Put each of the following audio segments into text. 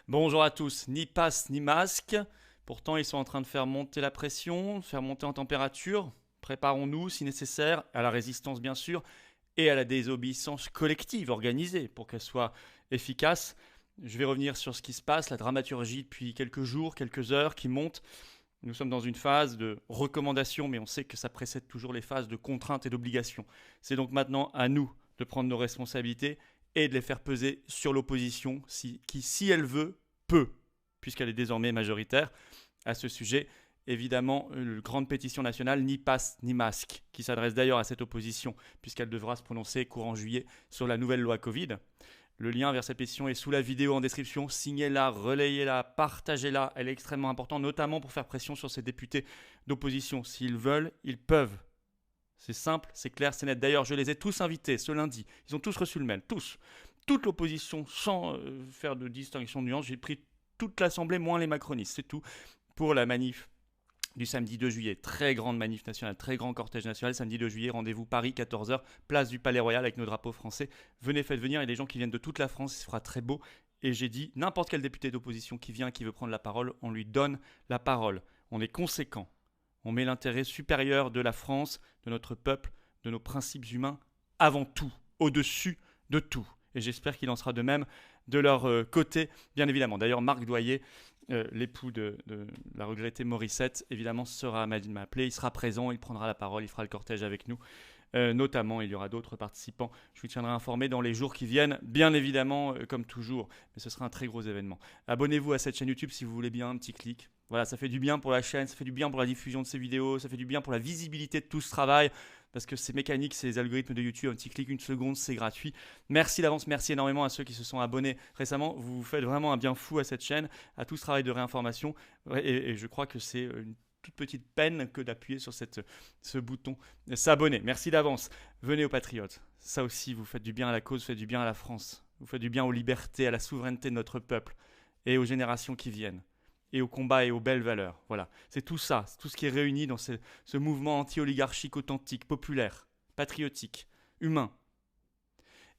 Bonjour à tous, ni passe ni masque. Pourtant, ils sont en train de faire monter la pression, faire monter en température. Préparons-nous, si nécessaire, à la résistance bien sûr, et à la désobéissance collective organisée pour qu'elle soit efficace. Je vais revenir sur ce qui se passe, la dramaturgie depuis quelques jours, quelques heures qui monte. Nous sommes dans une phase de recommandation, mais on sait que ça précède toujours les phases de contrainte et d'obligation. C'est donc maintenant à nous de prendre nos responsabilités et de les faire peser sur l'opposition qui, si elle veut, peut, puisqu'elle est désormais majoritaire. À ce sujet, évidemment, une grande pétition nationale ni passe ni masque, qui s'adresse d'ailleurs à cette opposition, puisqu'elle devra se prononcer courant juillet sur la nouvelle loi Covid. Le lien vers cette pétition est sous la vidéo en description. Signez-la, relayez-la, partagez-la. Elle est extrêmement importante, notamment pour faire pression sur ces députés d'opposition. S'ils veulent, ils peuvent. C'est simple, c'est clair, c'est net. D'ailleurs, je les ai tous invités ce lundi. Ils ont tous reçu le mail, tous. Toute l'opposition, sans faire de distinction de nuance. J'ai pris toute l'Assemblée, moins les macronistes. C'est tout pour la manif du samedi 2 juillet. Très grande manif nationale, très grand cortège national. Samedi 2 juillet, rendez-vous Paris, 14h, place du Palais Royal avec nos drapeaux français. Venez, faites venir. Il y a des gens qui viennent de toute la France. Il se fera très beau. Et j'ai dit, n'importe quel député d'opposition qui vient, qui veut prendre la parole, on lui donne la parole. On est conséquent. On met l'intérêt supérieur de la France, de notre peuple, de nos principes humains avant tout, au-dessus de tout. Et j'espère qu'il en sera de même de leur côté, bien évidemment. D'ailleurs, Marc Doyer, l'époux de la regrettée Morissette, évidemment, sera m'appeler. Il sera présent, il prendra la parole, il fera le cortège avec nous. Notamment, il y aura d'autres participants. Je vous tiendrai informé dans les jours qui viennent, bien évidemment, comme toujours. Mais ce sera un très gros événement. Abonnez-vous à cette chaîne YouTube si vous voulez bien, un petit clic. Voilà, ça fait du bien pour la chaîne, ça fait du bien pour la diffusion de ces vidéos, ça fait du bien pour la visibilité de tout ce travail, parce que c'est mécanique, ces algorithmes de YouTube, un petit clic, une seconde, c'est gratuit. Merci d'avance, merci énormément à ceux qui se sont abonnés récemment. Vous faites vraiment un bien fou à cette chaîne, à tout ce travail de réinformation, et je crois que c'est une toute petite peine que d'appuyer sur ce bouton s'abonner. Merci d'avance. Venez aux Patriotes. Ça aussi, vous faites du bien à la cause, vous faites du bien à la France. Vous faites du bien aux libertés, à la souveraineté de notre peuple et aux générations qui viennent. Et au combat et aux belles valeurs. Voilà. C'est tout ça, c'est tout ce qui est réuni dans ce mouvement anti-oligarchique authentique, populaire, patriotique, humain.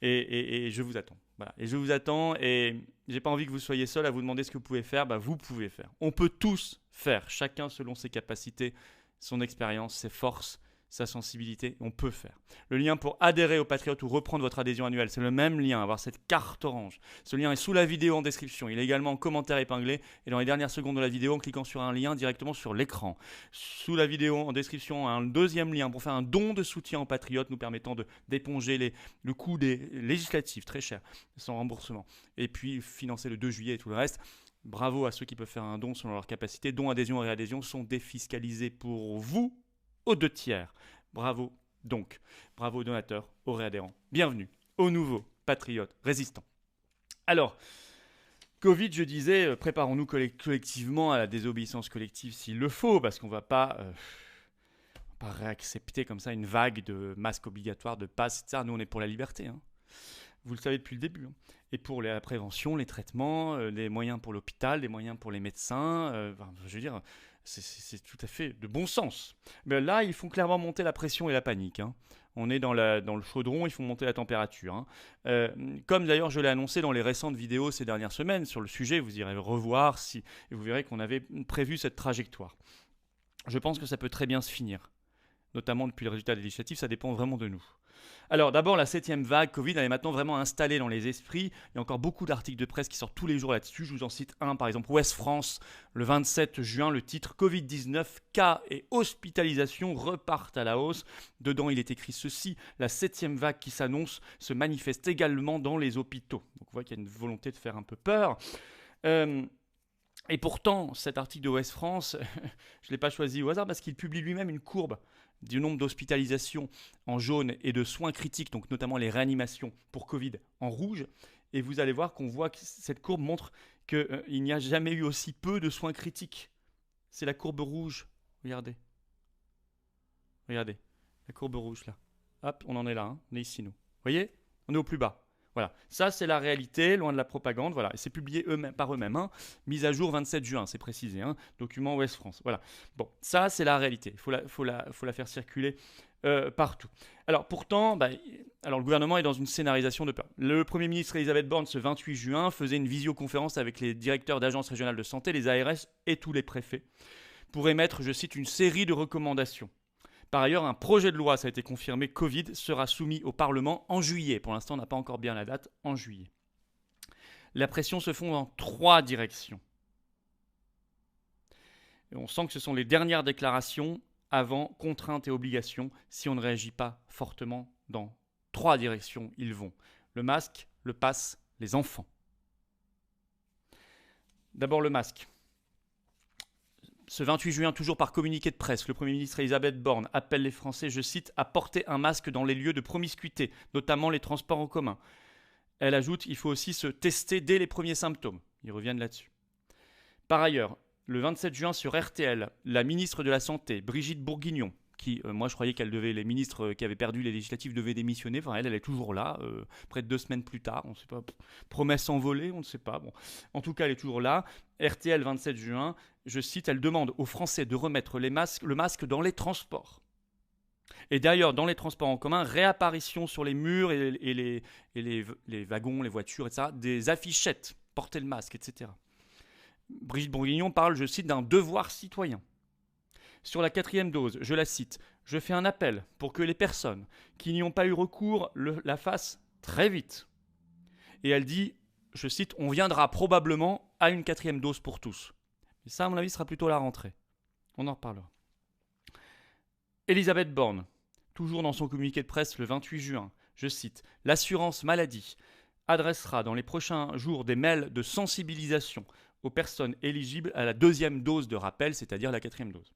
Et je vous attends. Voilà. Et je vous attends et j'ai pas envie que vous soyez seul à vous demander ce que vous pouvez faire. Bah, vous pouvez faire. On peut tous faire, chacun selon ses capacités, son expérience, ses forces, sa sensibilité, on peut faire. Le lien pour adhérer aux Patriotes ou reprendre votre adhésion annuelle, c'est le même lien, avoir cette carte orange. Ce lien est sous la vidéo en description. Il est également en commentaire épinglé et dans les dernières secondes de la vidéo en cliquant sur un lien directement sur l'écran. Sous la vidéo en description, un deuxième lien pour faire un don de soutien aux Patriotes nous permettant d'éponger le coût des législatives, très cher, sans remboursement. Et puis financer le 2 juillet et tout le reste. Bravo à ceux qui peuvent faire un don selon leur capacité. Dons, adhésion et réadhésion sont défiscalisés pour vous aux 2 tiers. Bravo donc. Bravo aux donateurs, aux réadhérents. Bienvenue aux nouveaux patriotes résistants. Alors, Covid, je disais, préparons-nous collectivement à la désobéissance collective s'il le faut, parce qu'on ne va pas réaccepter comme ça une vague de masques obligatoires, de passes, etc. Nous, on est pour la liberté. Hein. Vous le savez depuis le début. Hein. Et pour la prévention, les traitements, les moyens pour l'hôpital, les moyens pour les médecins, je veux dire, c'est tout à fait de bon sens. Mais là, ils font clairement monter la pression et la panique. Hein. On est dans le chaudron, ils font monter la température. Hein. Comme d'ailleurs je l'ai annoncé dans les récentes vidéos ces dernières semaines sur le sujet, vous irez revoir et vous verrez qu'on avait prévu cette trajectoire. Je pense que ça peut très bien se finir, notamment depuis le résultat des législatives, ça dépend vraiment de nous. Alors d'abord, la 7e vague Covid, elle est maintenant vraiment installée dans les esprits. Il y a encore beaucoup d'articles de presse qui sortent tous les jours là-dessus. Je vous en cite un, par exemple, Ouest France, le 27 juin, le titre « Covid-19, cas et hospitalisation repartent à la hausse ». Dedans, il est écrit ceci, la 7e vague qui s'annonce se manifeste également dans les hôpitaux. Donc on voit qu'il y a une volonté de faire un peu peur. Et pourtant, cet article de Ouest France, je ne l'ai pas choisi au hasard parce qu'il publie lui-même une courbe du nombre d'hospitalisations en jaune et de soins critiques, donc notamment les réanimations pour Covid en rouge. Et vous allez voir qu'on voit que cette courbe montre qu'il n'y a jamais eu aussi peu de soins critiques. C'est la courbe rouge. Regardez. Regardez. La courbe rouge là. Hop, on en est là. Hein. On est ici nous. Vous voyez ? On est au plus bas. Voilà, ça c'est la réalité, loin de la propagande, voilà, et c'est publié par eux-mêmes, hein. Mise à jour 27 juin, c'est précisé, hein. Document Ouest France, voilà. Bon, ça c'est la réalité, il faut la faire circuler partout. Alors pourtant, le gouvernement est dans une scénarisation de peur. Le Premier ministre Elisabeth Borne, ce 28 juin, faisait une visioconférence avec les directeurs d'agences régionales de santé, les ARS et tous les préfets, pour émettre, je cite, une série de recommandations. Par ailleurs, un projet de loi, ça a été confirmé, Covid, sera soumis au Parlement en juillet. Pour l'instant, on n'a pas encore bien la date, en juillet. La pression se fond dans 3 directions. Et on sent que ce sont les dernières déclarations avant contraintes et obligations. Si on ne réagit pas fortement, dans 3 directions, ils vont. Le masque, le pass, les enfants. D'abord le masque. Ce 28 juin, toujours par communiqué de presse, le Premier ministre Elisabeth Borne appelle les Français, je cite, à porter un masque dans les lieux de promiscuité, notamment les transports en commun. Elle ajoute, il faut aussi se tester dès les premiers symptômes. Ils reviennent là-dessus. Par ailleurs, le 27 juin sur RTL, la ministre de la Santé, Brigitte Bourguignon, qui, moi je croyais les ministres qui avaient perdu les législatives devaient démissionner, enfin elle est toujours là, près de 2 semaines plus tard, on ne sait pas, promesse envolée, on ne sait pas, bon. En tout cas elle est toujours là. RTL 27 juin, je cite, elle demande aux Français de remettre le masque dans les transports. Et d'ailleurs, dans les transports en commun, réapparition sur les murs et les wagons, les voitures, etc., des affichettes, portez le masque, etc. Brigitte Bourguignon parle, je cite, d'un devoir citoyen. Sur la 4e dose, je la cite, je fais un appel pour que les personnes qui n'y ont pas eu recours la fassent très vite. Et elle dit, je cite, on viendra probablement à une 4e dose pour tous. Et ça, à mon avis, sera plutôt la rentrée. On en reparlera. Elisabeth Borne, toujours dans son communiqué de presse le 28 juin, je cite, l'assurance maladie adressera dans les prochains jours des mails de sensibilisation aux personnes éligibles à la 2e dose de rappel, c'est-à-dire la 4e dose.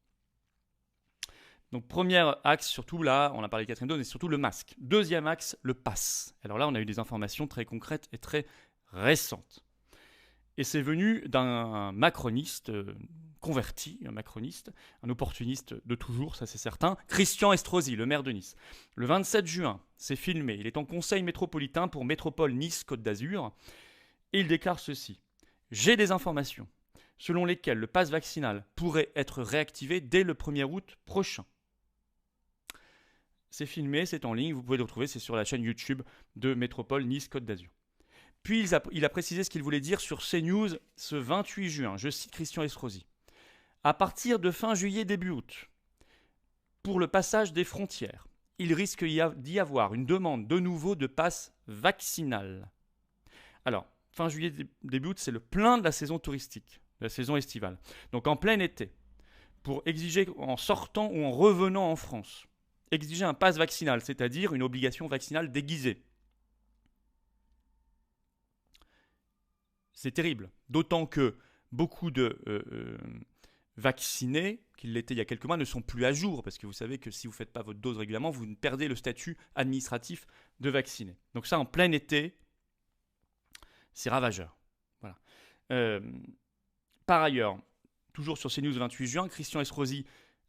Donc premier axe, surtout là, on a parlé de 4e dose, mais surtout le masque. 2e axe, le pass. Alors là, on a eu des informations très concrètes et très récentes. Et c'est venu d'un macroniste converti, un macroniste, un opportuniste de toujours, ça c'est certain, Christian Estrosi, le maire de Nice. Le 27 juin, c'est filmé, il est en conseil métropolitain pour Métropole Nice-Côte d'Azur, et il déclare ceci. J'ai des informations selon lesquelles le pass vaccinal pourrait être réactivé dès le 1er août prochain. C'est filmé, c'est en ligne, vous pouvez le retrouver, c'est sur la chaîne YouTube de Métropole Nice-Côte d'Azur. Puis il a précisé ce qu'il voulait dire sur CNews ce 28 juin. Je cite Christian Estrosi. À partir de fin juillet, début août, pour le passage des frontières, il risque d'y avoir une demande de nouveau de passe vaccinal. Alors, fin juillet, début août, c'est le plein de la saison touristique, de la saison estivale. Donc en plein été, pour exiger en sortant ou en revenant en France, exiger un passe vaccinal, c'est-à-dire une obligation vaccinale déguisée. C'est terrible. D'autant que beaucoup de vaccinés, qui l'étaient il y a quelques mois, ne sont plus à jour. Parce que vous savez que si vous ne faites pas votre dose régulièrement, vous perdez le statut administratif de vacciné. Donc ça, en plein été, c'est ravageur. Voilà. Par ailleurs, toujours sur CNews 28 juin, Christian Estrosi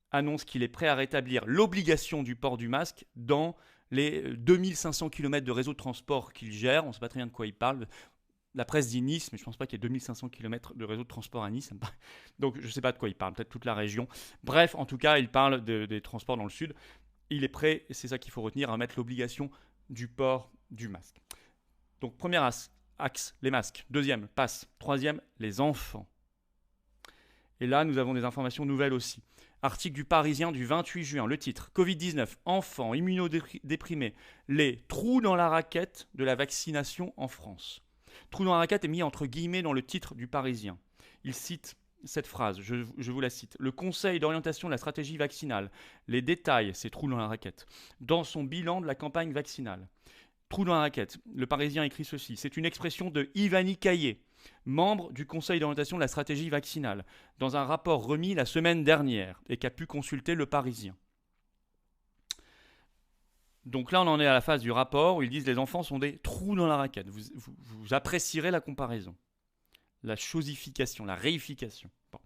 annonce qu'il est prêt à rétablir l'obligation du port du masque dans les 2500 km de réseau de transport qu'il gère. On ne sait pas très bien de quoi il parle. La presse dit Nice, mais je ne pense pas qu'il y ait 2500 km de réseau de transport à Nice. Donc je ne sais pas de quoi il parle, peut-être toute la région. Bref, en tout cas, il parle des transports dans le sud. Il est prêt, et c'est ça qu'il faut retenir, à mettre l'obligation du port du masque. Donc premier axe, les masques. 2e, passe. 3e, les enfants. Et là, nous avons des informations nouvelles aussi. Article du Parisien du 28 juin, le titre « Covid-19, enfants immunodéprimés, les trous dans la raquette de la vaccination en France ». Trou dans la raquette est mis entre guillemets dans le titre du Parisien. Il cite cette phrase, je vous la cite. Le Conseil d'orientation de la stratégie vaccinale, les détails, c'est trou dans la raquette, dans son bilan de la campagne vaccinale. Trou dans la raquette, le Parisien écrit ceci. C'est une expression de Ivani Caillé, membre du Conseil d'orientation de la stratégie vaccinale, dans un rapport remis la semaine dernière et qu'a pu consulter le Parisien. Donc là, on en est à la phase du rapport où ils disent que les enfants sont des trous dans la raquette. Vous apprécierez la comparaison, la chosification, la réification. Bon.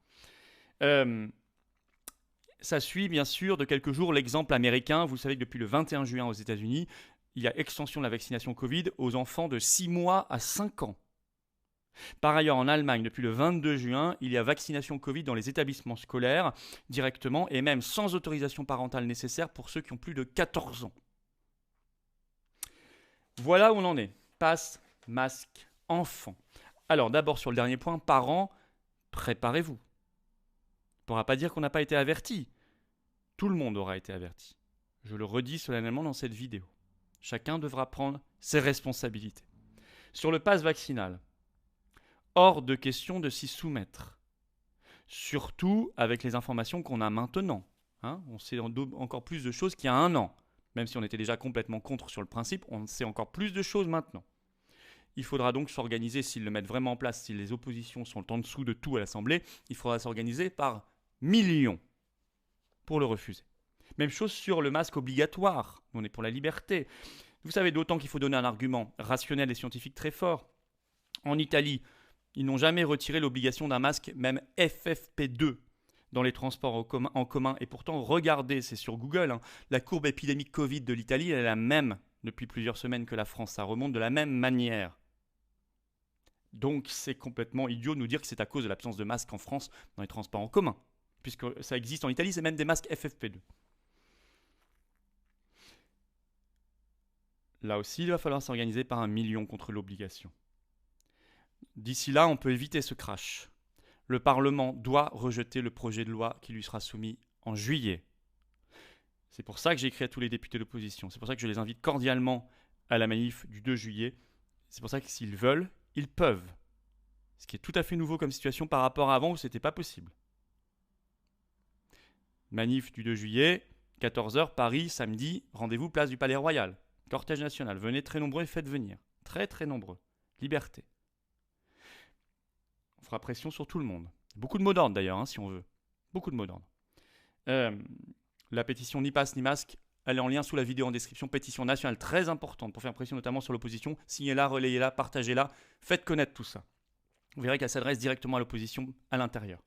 Ça suit bien sûr de quelques jours l'exemple américain. Vous savez que depuis le 21 juin aux États-Unis, il y a extension de la vaccination Covid aux enfants de 6 mois à 5 ans. Par ailleurs, en Allemagne, depuis le 22 juin, il y a vaccination Covid dans les établissements scolaires directement et même sans autorisation parentale nécessaire pour ceux qui ont plus de 14 ans. Voilà où on en est. Passe, masque, enfant. Alors d'abord sur le dernier point, parents, préparez-vous. On ne pourra pas dire qu'on n'a pas été averti. Tout le monde aura été averti. Je le redis solennellement dans cette vidéo. Chacun devra prendre ses responsabilités. Sur le pass vaccinal, hors de question de s'y soumettre. Surtout avec les informations qu'on a maintenant. On sait encore plus de choses qu'il y a un an. Même si on était déjà complètement contre sur le principe, on sait encore plus de choses maintenant. Il faudra donc s'organiser, s'ils le mettent vraiment en place, si les oppositions sont en dessous de tout à l'Assemblée, il faudra s'organiser par millions pour le refuser. Même chose sur le masque obligatoire. On est pour la liberté. Vous savez, d'autant qu'il faut donner un argument rationnel et scientifique très fort. En Italie, ils n'ont jamais retiré l'obligation d'un masque, même FFP2, dans les transports en commun. Et pourtant, regardez, c'est sur Google, la courbe épidémique Covid de l'Italie, elle est la même depuis plusieurs semaines que la France. Ça remonte de la même manière. Donc, c'est complètement idiot de nous dire que c'est à cause de l'absence de masques en France dans les transports en commun. Puisque ça existe en Italie, c'est même des masques FFP2. Là aussi, il va falloir s'organiser par un million contre l'obligation. D'ici là, on peut éviter ce crash. Le Parlement doit rejeter le projet de loi qui lui sera soumis en juillet. C'est pour ça que j'ai écrit à tous les députés d'opposition. C'est pour ça que je les invite cordialement à la manif du 2 juillet. C'est pour ça que s'ils veulent, ils peuvent. Ce qui est tout à fait nouveau comme situation par rapport à avant où ce n'était pas possible. Manif du 2 juillet, 14h, Paris, samedi, rendez-vous place du Palais Royal. Cortège national, venez très nombreux et faites venir. Très très nombreux. Liberté. On fera pression sur tout le monde. Beaucoup de mots d'ordre d'ailleurs, si on veut. Beaucoup de mots d'ordre. La pétition Ni passe ni masque, elle est en lien sous la vidéo en description. Pétition nationale très importante pour faire pression notamment sur l'opposition. Signez-la, relayez-la, partagez-la. Faites connaître tout ça. Vous verrez qu'elle s'adresse directement à l'opposition à l'intérieur.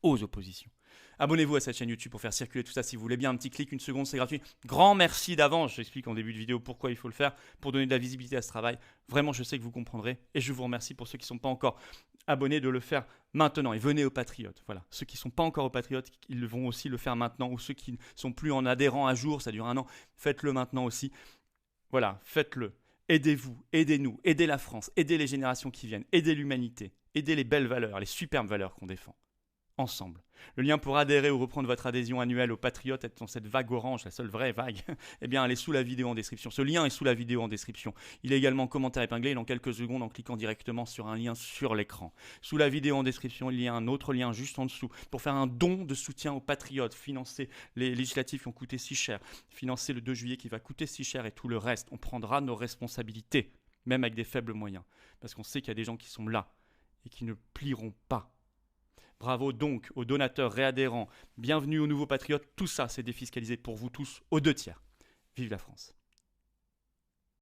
Aux oppositions. Abonnez-vous à cette chaîne YouTube pour faire circuler tout ça si vous voulez bien. Un petit clic, une seconde, c'est gratuit. Grand merci d'avance. J'explique en début de vidéo pourquoi il faut le faire pour donner de la visibilité à ce travail. Vraiment, je sais que vous comprendrez. Et je vous remercie pour ceux qui ne sont pas encore abonnés de le faire maintenant. Et venez aux Patriotes. Voilà. Ceux qui ne sont pas encore aux Patriotes, ils vont aussi le faire maintenant. Ou ceux qui ne sont plus en adhérent à jour, ça dure un an, faites-le maintenant aussi. Voilà, faites-le. Aidez-vous, aidez-nous, aidez la France, aidez les générations qui viennent, aidez l'humanité, aidez les belles valeurs, les superbes valeurs qu'on défend. Ensemble. Le lien pour adhérer ou reprendre votre adhésion annuelle aux Patriotes, être dans cette vague orange, la seule vraie vague, eh bien, elle est sous la vidéo en description. Ce lien est sous la vidéo en description. Il est également en commentaire épinglé dans quelques secondes en cliquant directement sur un lien sur l'écran. Sous la vidéo en description, il y a un autre lien juste en dessous pour faire un don de soutien aux Patriotes, financer les législatives qui ont coûté si cher, financer le 2 juillet qui va coûter si cher et tout le reste. On prendra nos responsabilités, même avec des faibles moyens, parce qu'on sait qu'il y a des gens qui sont là et qui ne plieront pas. Bravo donc aux donateurs réadhérents. Bienvenue aux nouveaux patriotes. Tout ça, c'est défiscalisé pour vous tous aux 2 tiers. Vive la France.